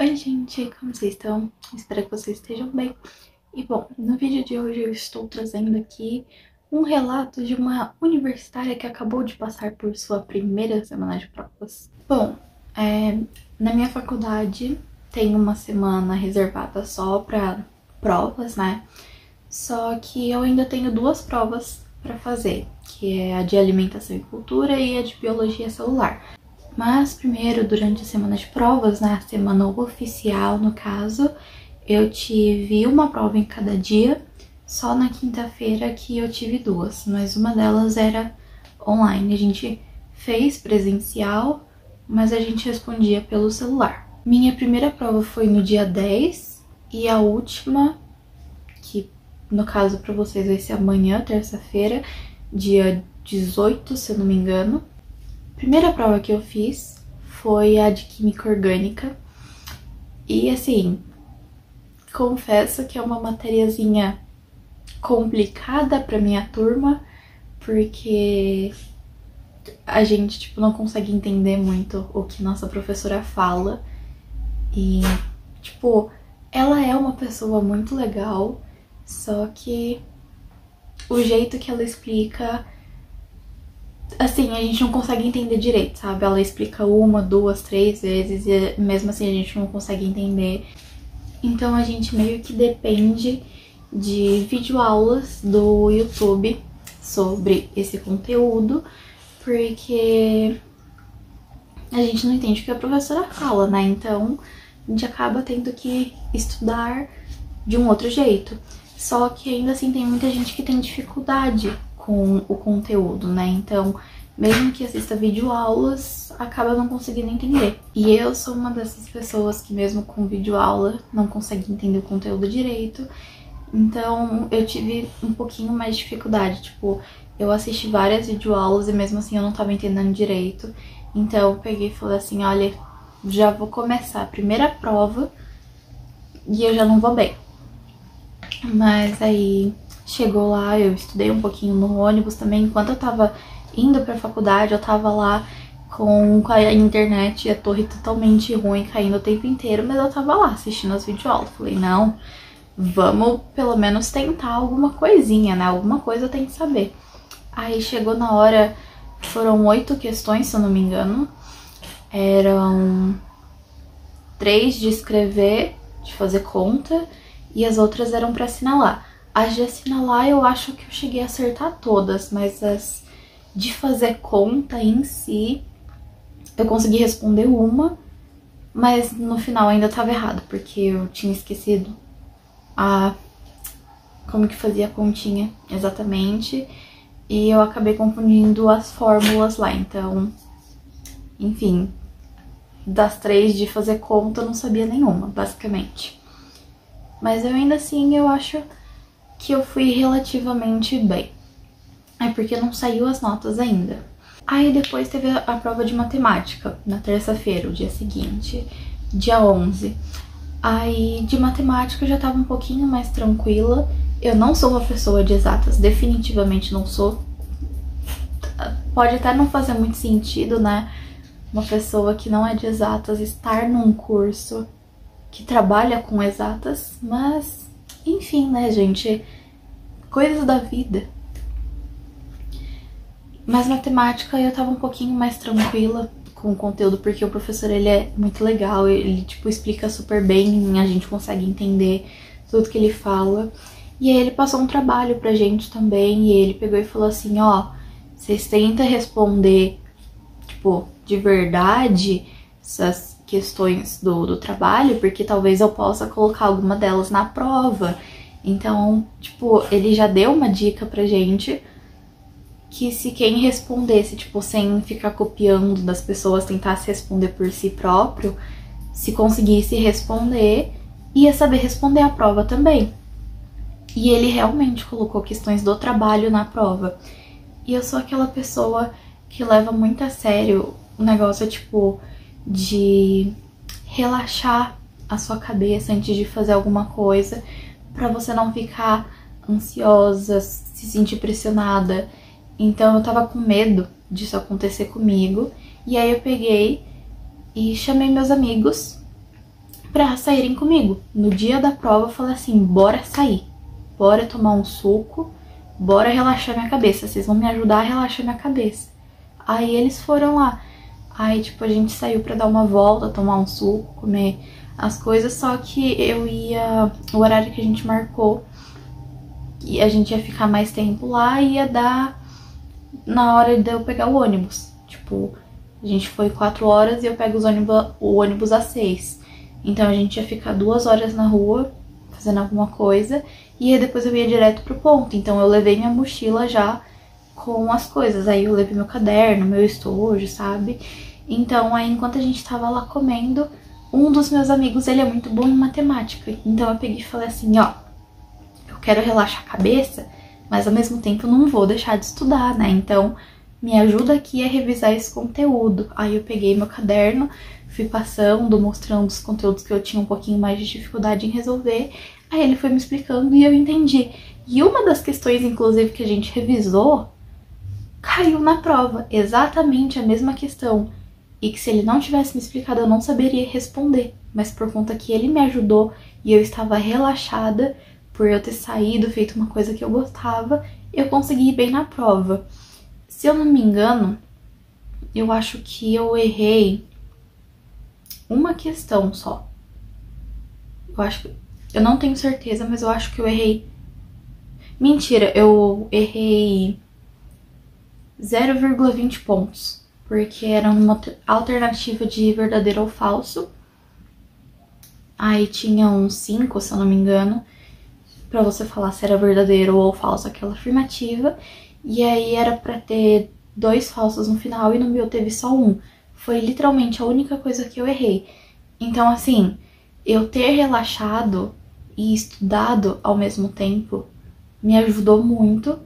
Oi gente, como vocês estão? Espero que vocês estejam bem. E bom, no vídeo de hoje eu estou trazendo aqui um relato de uma universitária que acabou de passar por sua primeira semana de provas. Bom, na minha faculdade tem uma semana reservada só para provas, né? Só que eu ainda tenho duas provas para fazer, que é a de alimentação e cultura e a de biologia celular. Mas primeiro, durante a semana de provas, né, a semana oficial no caso, eu tive uma prova em cada dia. Só na quinta-feira que eu tive duas, mas uma delas era online. A gente fez presencial, mas a gente respondia pelo celular. Minha primeira prova foi no dia 10 e a última, que no caso para vocês vai ser amanhã, terça-feira, dia 18, se eu não me engano. A primeira prova que eu fiz foi a de Química Orgânica. E assim, confesso que é uma matériazinha complicada pra minha turma, porque a gente, não consegue entender muito o que nossa professora fala. E, ela é uma pessoa muito legal, só que o jeito que ela explica, assim, a gente não consegue entender direito, sabe? Ela explica uma, duas, três vezes e mesmo assim a gente não consegue entender. Então a gente meio que depende de videoaulas do YouTube sobre esse conteúdo, porque a gente não entende o que a professora fala, né? Então a gente acaba tendo que estudar de um outro jeito. Só que ainda assim tem muita gente que tem dificuldade com o conteúdo, né? Então, mesmo que assista videoaulas, acaba não conseguindo entender. E eu sou uma dessas pessoas que mesmo com videoaula não consegue entender o conteúdo direito. Então, eu tive um pouquinho mais de dificuldade. Eu assisti várias videoaulas e mesmo assim eu não tava entendendo direito. Então, eu peguei e falei assim, olha, já vou começar a primeira prova e eu já não vou bem. Mas aí chegou lá, eu estudei um pouquinho no ônibus também. Enquanto eu tava indo pra faculdade, eu tava lá com a internet e a torre totalmente ruim, caindo o tempo inteiro. Mas eu tava lá assistindo as videoaulas. Falei, não, vamos pelo menos tentar alguma coisinha, né? Alguma coisa eu tenho que saber. Aí chegou na hora, foram 8 questões, se eu não me engano. Eram 3 de escrever, de fazer conta, e as outras eram pra assinalar. As de assinalar eu acho que eu cheguei a acertar todas, mas as de fazer conta em si, eu consegui responder uma, mas no final ainda tava errado, porque eu tinha esquecido como que fazia a continha exatamente, e eu acabei confundindo as fórmulas lá. Então, enfim, das 3 de fazer conta eu não sabia nenhuma, basicamente. Mas eu ainda assim, eu acho que eu fui relativamente bem. É porque não saiu as notas ainda. Aí depois teve a prova de matemática, na terça-feira, o dia seguinte, dia 11. Aí de matemática eu já tava um pouquinho mais tranquila. Eu não sou uma pessoa de exatas, definitivamente não sou. Pode até não fazer muito sentido, né? Uma pessoa que não é de exatas estar num curso que trabalha com exatas, mas enfim, né, gente? Coisas da vida. Mas matemática eu tava um pouquinho mais tranquila com o conteúdo, porque o professor, ele é muito legal, ele, explica super bem, a gente consegue entender tudo que ele fala. E aí ele passou um trabalho pra gente também, e ele pegou e falou assim, ó, vocês tentam responder, de verdade, essas questões do trabalho, porque talvez eu possa colocar alguma delas na prova. Então, ele já deu uma dica pra gente que se quem respondesse, sem ficar copiando das pessoas, tentasse responder por si próprio, se conseguisse responder, ia saber responder a prova também. E ele realmente colocou questões do trabalho na prova. E eu sou aquela pessoa que leva muito a sério o negócio, de relaxar a sua cabeça antes de fazer alguma coisa, pra você não ficar ansiosa, se sentir pressionada. Então eu tava com medo disso acontecer comigo, e aí eu peguei e chamei meus amigos pra saírem comigo. No dia da prova eu falei assim, bora sair, bora tomar um suco, bora relaxar minha cabeça, vocês vão me ajudar a relaxar minha cabeça. Aí eles foram lá. Aí, tipo, a gente saiu pra dar uma volta, tomar um suco, comer as coisas, só que eu ia... O horário que a gente marcou, e a gente ia ficar mais tempo lá, ia dar na hora de eu pegar o ônibus. Tipo, a gente foi 4 horas e eu pego o ônibus às 6. Então a gente ia ficar 2 horas na rua, fazendo alguma coisa, e aí depois eu ia direto pro ponto. Então eu levei minha mochila já com as coisas. Aí eu levei meu caderno, meu estojo, sabe? Então aí enquanto a gente tava lá comendo, um dos meus amigos, ele é muito bom em matemática. Então eu peguei e falei assim, ó, eu quero relaxar a cabeça, mas ao mesmo tempo não vou deixar de estudar, né? Então me ajuda aqui a revisar esse conteúdo. Aí eu peguei meu caderno, fui passando, mostrando os conteúdos que eu tinha um pouquinho mais de dificuldade em resolver. Aí ele foi me explicando e eu entendi. E uma das questões, inclusive, que a gente revisou, caiu na prova. Exatamente a mesma questão. E que se ele não tivesse me explicado, eu não saberia responder. Mas por conta que ele me ajudou e eu estava relaxada por eu ter saído, feito uma coisa que eu gostava, eu consegui ir bem na prova. Se eu não me engano, eu acho que eu errei uma questão só. Eu não tenho certeza, mas eu acho que eu errei... Mentira, eu errei 0,20 pontos. Porque era uma alternativa de verdadeiro ou falso. Aí tinha uns 5, se eu não me engano, pra você falar se era verdadeiro ou falso aquela afirmativa. E aí era pra ter 2 falsos no final e no meu teve só 1. Foi literalmente a única coisa que eu errei. Então, assim, eu ter relaxado e estudado ao mesmo tempo me ajudou muito.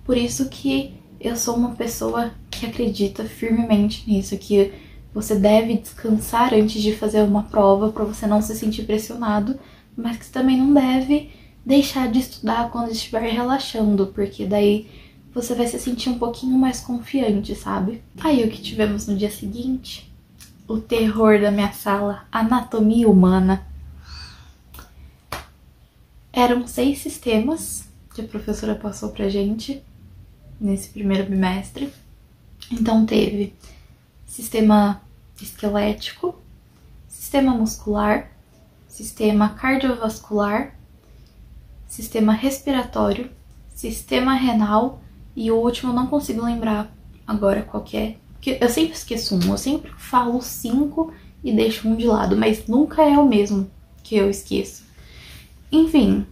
Por isso que eu sou uma pessoa que acredita firmemente nisso, que você deve descansar antes de fazer uma prova para você não se sentir pressionado, mas que você também não deve deixar de estudar quando estiver relaxando, porque daí você vai se sentir um pouquinho mais confiante, sabe? Aí o que tivemos no dia seguinte? O terror da minha sala, anatomia humana. Eram 6 sistemas que a professora passou pra gente nesse primeiro bimestre. Então teve sistema esquelético, sistema muscular, sistema cardiovascular, sistema respiratório, sistema renal e o último eu não consigo lembrar agora qual que é. Porque eu sempre esqueço um, eu sempre falo 5 e deixo um de lado, mas nunca é o mesmo que eu esqueço. Enfim,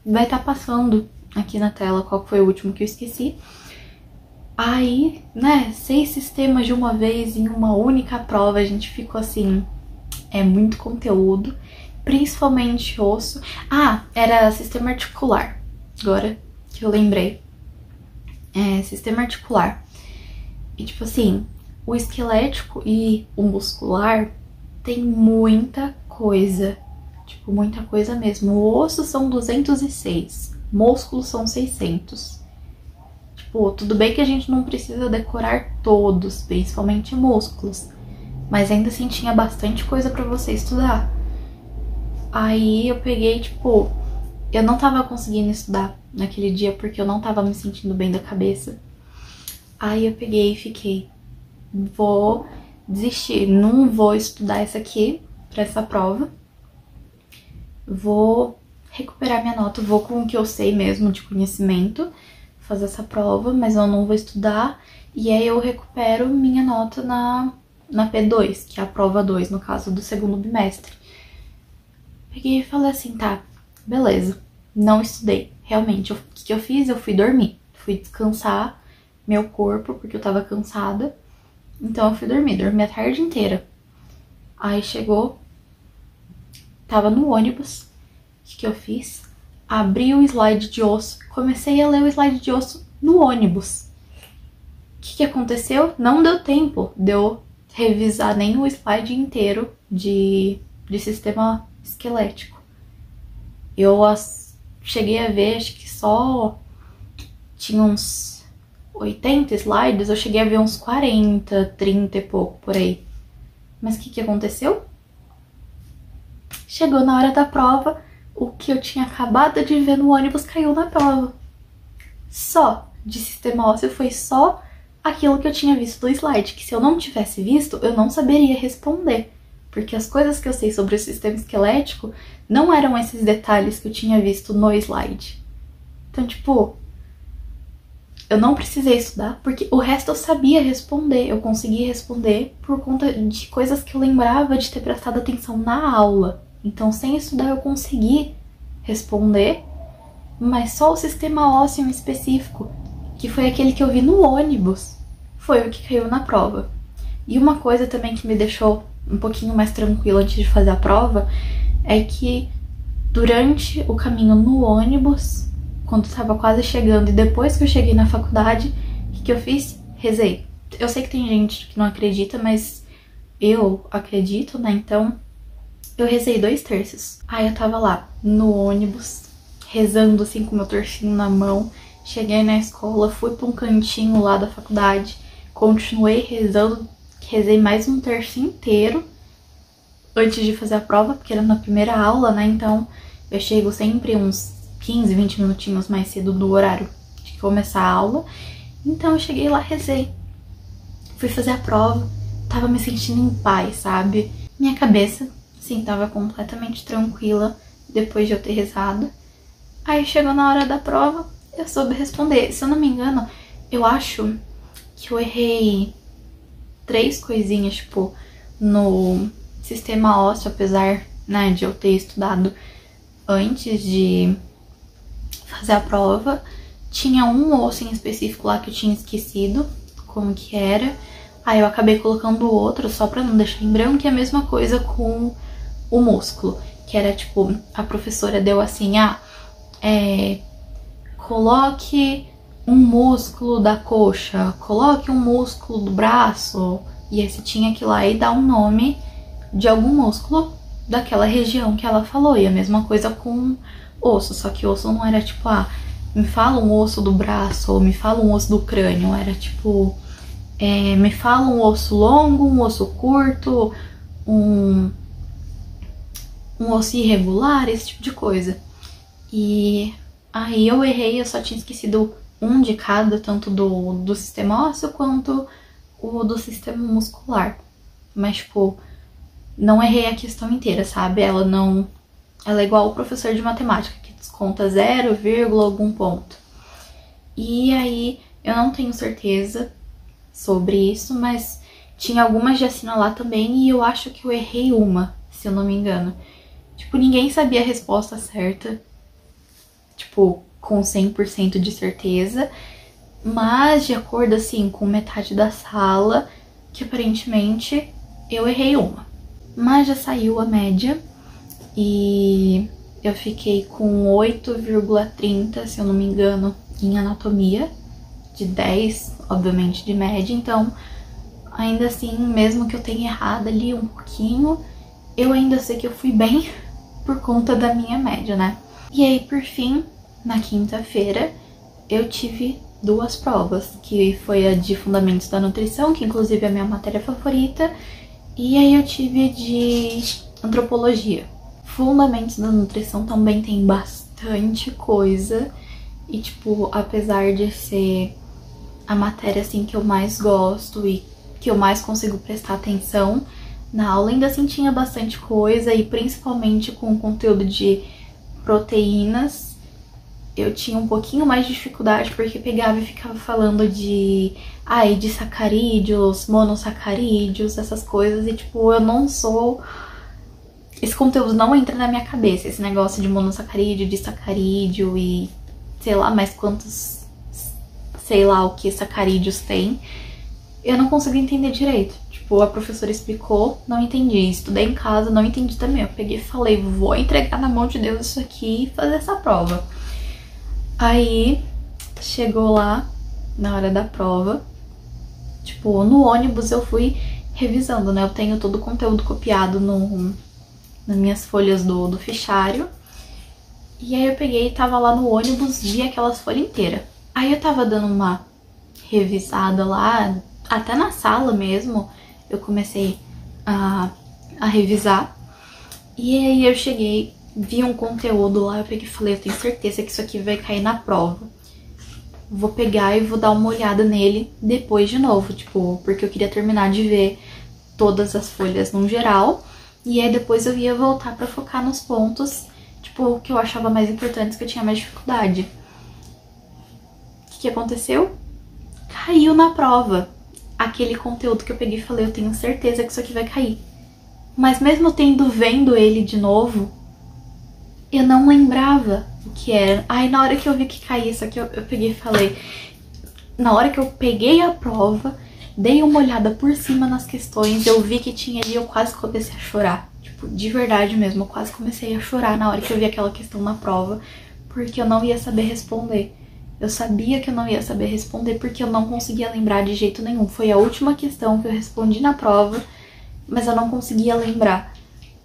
vai estar passando aqui na tela qual foi o último que eu esqueci. Aí, né, 6 sistemas de uma vez em uma única prova, a gente ficou assim, é muito conteúdo, principalmente osso. Ah, era sistema articular, agora que eu lembrei. É, sistema articular. E tipo assim, o esquelético e o muscular tem muita coisa, tipo, muita coisa mesmo. O osso são 206, músculos são 600. Tipo, tudo bem que a gente não precisa decorar todos, principalmente músculos, mas ainda assim tinha bastante coisa pra você estudar. Aí eu peguei, tipo, eu não tava conseguindo estudar naquele dia porque eu não tava me sentindo bem da cabeça. Aí eu peguei e fiquei, vou desistir, não vou estudar essa aqui pra essa prova. Vou recuperar minha nota, vou com o que eu sei mesmo de conhecimento fazer essa prova, mas eu não vou estudar. E aí eu recupero minha nota na P2, que é a prova 2, no caso do segundo bimestre. Peguei e falei assim, tá, beleza, não estudei. Realmente, o que eu fiz? Eu fui dormir, fui descansar meu corpo, porque eu tava cansada. Então eu fui dormir a tarde inteira. Aí chegou, tava no ônibus, o que eu fiz? Abri o slide de osso, comecei a ler o slide de osso no ônibus. O que aconteceu? Não deu tempo de eu revisar nem o slide inteiro de sistema esquelético. Eu cheguei a ver, acho que só tinha uns 80 slides, eu cheguei a ver uns 40, 30 e pouco por aí. Mas o que aconteceu? Chegou na hora da prova, o que eu tinha acabado de ver no ônibus caiu na prova. Só de sistema ósseo foi só aquilo que eu tinha visto do slide, que se eu não tivesse visto, eu não saberia responder. Porque as coisas que eu sei sobre o sistema esquelético não eram esses detalhes que eu tinha visto no slide. Então, tipo, eu não precisei estudar, porque o resto eu sabia responder. Eu consegui responder por conta de coisas que eu lembrava de ter prestado atenção na aula. Então, sem estudar, eu consegui responder, mas só o sistema ósseo em específico, que foi aquele que eu vi no ônibus, foi o que caiu na prova. E uma coisa também que me deixou um pouquinho mais tranquila antes de fazer a prova é que durante o caminho no ônibus, quando estava quase chegando e depois que eu cheguei na faculdade, o que eu fiz? Rezei. Eu sei que tem gente que não acredita, mas eu acredito, né? Então eu rezei 2/3. Aí eu tava lá no ônibus, rezando assim com meu tercinho na mão. Cheguei na escola, fui pra um cantinho lá da faculdade, continuei rezando, rezei mais um terço inteiro antes de fazer a prova, porque era na primeira aula, né? Então eu chego sempre uns 15, 20 minutinhos mais cedo do horário de começar a aula. Então eu cheguei lá, rezei. Fui fazer a prova, tava me sentindo em paz, sabe? Minha cabeça, sim, tava completamente tranquila depois de eu ter rezado. Aí chegou na hora da prova, eu soube responder. Se eu não me engano, eu acho que eu errei 3 coisinhas, tipo, no sistema ósseo, apesar, né, de eu ter estudado antes de fazer a prova. Tinha um osso em específico lá que eu tinha esquecido como que era. Aí eu acabei colocando outro só pra não deixar em branco, e a mesma coisa com o músculo, que era tipo, a professora deu assim, coloque um músculo da coxa, coloque um músculo do braço, e aí você tinha que ir lá e dar um nome de algum músculo daquela região que ela falou. E a mesma coisa com osso, só que osso não era tipo, me fala um osso do braço, ou me fala um osso do crânio, era tipo, me fala um osso longo, um osso curto, um osso irregular, esse tipo de coisa. E aí eu errei, eu só tinha esquecido um de cada, tanto do sistema ósseo quanto o do sistema muscular. Mas, tipo, não errei a questão inteira, sabe? Ela é igual o professor de matemática, que desconta 0, algum ponto. E aí, eu não tenho certeza sobre isso, mas tinha algumas de assinalar também, e eu acho que eu errei uma, se eu não me engano. Tipo, ninguém sabia a resposta certa, tipo, com 100% de certeza, mas de acordo, assim, com metade da sala, que aparentemente eu errei uma. Mas já saiu a média e eu fiquei com 8,30, se eu não me engano, em anatomia, de 10, obviamente, de média. Então, ainda assim, mesmo que eu tenha errado ali um pouquinho, eu ainda sei que eu fui bem por conta da minha média, né? E aí, por fim, na quinta-feira, eu tive 2 provas, que foi a de Fundamentos da Nutrição, que inclusive é a minha matéria favorita, e aí eu tive de Antropologia. Fundamentos da Nutrição também tem bastante coisa, e tipo, apesar de ser a matéria assim que eu mais gosto e que eu mais consigo prestar atenção na aula, ainda assim tinha bastante coisa, e principalmente com o conteúdo de proteínas, eu tinha um pouquinho mais de dificuldade, porque pegava e ficava falando de sacarídeos, monossacarídeos, essas coisas, e tipo, eu não sou... Esse conteúdo não entra na minha cabeça, esse negócio de monossacarídeo, de sacarídeo e sei lá mais quantos, sei lá o que sacarídeos tem. Eu não consigo entender direito. Tipo, a professora explicou, não entendi. Estudei em casa, não entendi também. Eu peguei e falei, vou entregar na mão de Deus isso aqui e fazer essa prova. Aí, chegou lá, na hora da prova, tipo, no ônibus eu fui revisando, né? Eu tenho todo o conteúdo copiado nas minhas folhas do fichário. E aí eu peguei e tava lá no ônibus, vi aquelas folhas inteiras. Aí eu tava dando uma revisada lá, até na sala mesmo, eu comecei a revisar. E aí eu cheguei, vi um conteúdo lá, eu peguei e falei, eu tenho certeza que isso aqui vai cair na prova. Vou pegar e vou dar uma olhada nele depois de novo, tipo, porque eu queria terminar de ver todas as folhas no geral. E aí depois eu ia voltar pra focar nos pontos, tipo, que eu achava mais importantes, que eu tinha mais dificuldade. O que aconteceu? Caiu na prova. Aquele conteúdo que eu peguei e falei, eu tenho certeza que isso aqui vai cair. Mas mesmo vendo ele de novo, eu não lembrava o que era. Aí na hora que eu vi que caía isso aqui, eu peguei e falei... Na hora que eu peguei a prova, dei uma olhada por cima nas questões, eu vi que tinha ali, eu quase comecei a chorar. Tipo, de verdade mesmo, eu quase comecei a chorar na hora que eu vi aquela questão na prova, porque eu não ia saber responder. Eu sabia que eu não ia saber responder porque eu não conseguia lembrar de jeito nenhum. Foi a última questão que eu respondi na prova, mas eu não conseguia lembrar.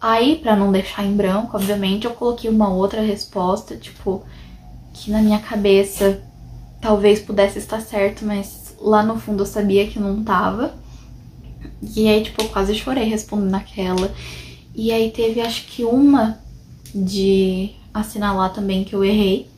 Aí, pra não deixar em branco, obviamente, eu coloquei uma outra resposta, tipo, que na minha cabeça talvez pudesse estar certo, mas lá no fundo eu sabia que não tava. E aí, tipo, eu quase chorei respondendo aquela. E aí teve, acho que uma de assinalar também que eu errei.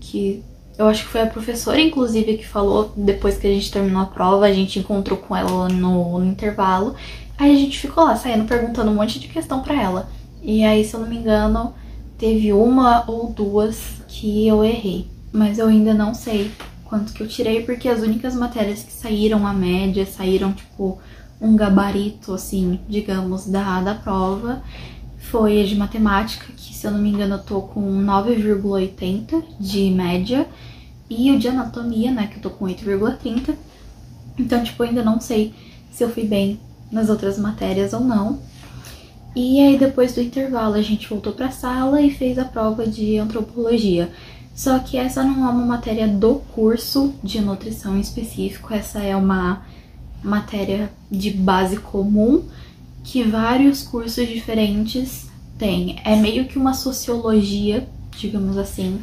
Que eu acho que foi a professora, inclusive, que falou depois que a gente terminou a prova. A gente encontrou com ela no intervalo. Aí a gente ficou lá, saindo, perguntando um monte de questão pra ela. E aí, se eu não me engano, teve uma ou duas que eu errei. Mas eu ainda não sei quanto que eu tirei, porque as únicas matérias que saíram a média, saíram, tipo, um gabarito, assim, digamos, da prova, foi a de matemática, que, se eu não me engano, eu tô com 9,80 de média. E o de anatomia, né, que eu tô com 8,30. Então, tipo, eu ainda não sei se eu fui bem nas outras matérias ou não. E aí depois do intervalo a gente voltou pra sala e fez a prova de antropologia. Só que essa não é uma matéria do curso de nutrição em específico, essa é uma matéria de base comum que vários cursos diferentes têm. É meio que uma sociologia, digamos assim,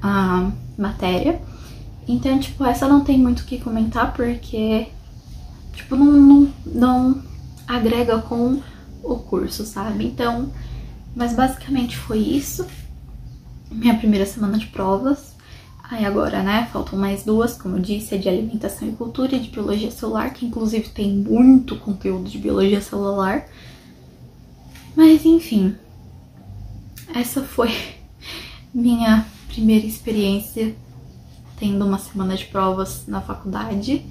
a matéria. Então, tipo, essa não tem muito o que comentar porque... tipo, não agrega com o curso, sabe? Então, mas basicamente foi isso. Minha primeira semana de provas. Aí agora, né, faltam mais duas, como eu disse, a de alimentação e cultura e de biologia celular, que inclusive tem muito conteúdo de biologia celular. Mas enfim, essa foi minha primeira experiência tendo uma semana de provas na faculdade.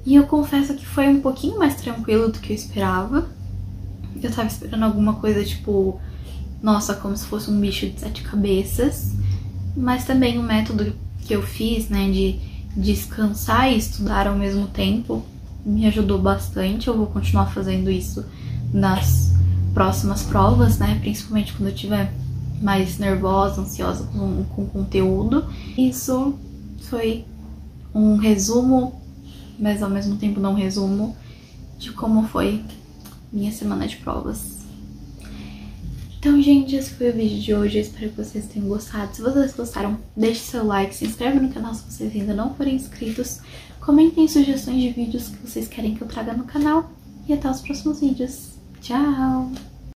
E eu confesso que foi um pouquinho mais tranquilo do que eu esperava. Eu tava esperando alguma coisa tipo, nossa, como se fosse um bicho de 7 cabeças. Mas também o método que eu fiz, né, de descansar e estudar ao mesmo tempo, me ajudou bastante. Eu vou continuar fazendo isso nas próximas provas, né, principalmente quando eu estiver mais nervosa, ansiosa com conteúdo. Isso foi um resumo, mas ao mesmo tempo não resumo, de como foi minha semana de provas. Então, gente, esse foi o vídeo de hoje. Eu espero que vocês tenham gostado. Se vocês gostaram, deixe seu like, se inscreve no canal se vocês ainda não forem inscritos. Comentem sugestões de vídeos que vocês querem que eu traga no canal. E até os próximos vídeos. Tchau!